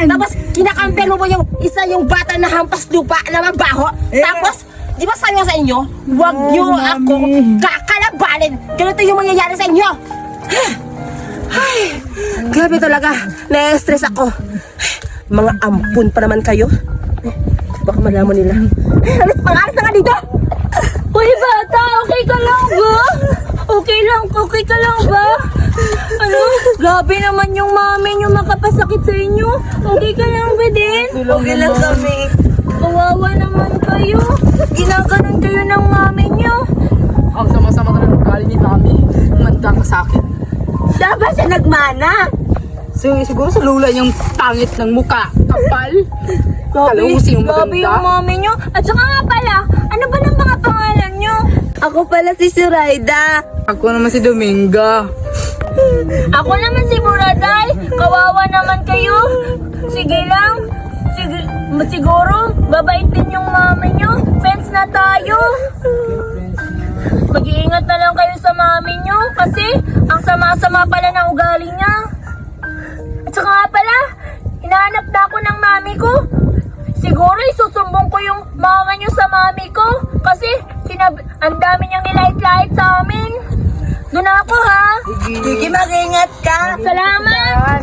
Tapos kinakampelo mo yung isa yung bata na hampas lupa na mabaho. Tapos, di ba sabi ko sa inyo, huwag niyo ako kakalabanin. Ganito yung mangyayari sa inyo. Ay, grabe talaga. Na-stress ako. Mga ampun pa naman kayo. Baka malaman nila. Alis na nga dito. Uy, bata, okay ka lang ba? Okay ka lang ba? Ano? Grabe naman yung mami nyo makapasakit sa inyo. Okay ka lang ba din? Okay lang kami. Kawawa naman kayo. Ginaganon kayo ng mami nyo. Ang sama-sama na ugali ni mami. Manda ka sa akin. Siya ba siya nagmana? Siguro sa lula yung pangit ng muka. Kapal. Grabe Kalusin yung yung maganda. mami nyo. At saka nga pala, ano ba ng mga pangalan nyo? Ako pala si Suraida. Ako naman si Dominga. Ako naman si Buraday. Kawawa naman kayo. Sige lang. Siguro, babait din yung mami nyo. Friends na tayo. Mag-iingat na lang kayo sa mami nyo. Kasi, ang sama-sama pala ng ugali niya. At saka nga pala, hinahanap na ako ng mami ko. Siguro isusumbong ko yung mama nyo sa mami ko. Kasi, ang dami niyang nilait-lait sa amin. Doon ako ha. Sige, mag-ingat ka. Salamat.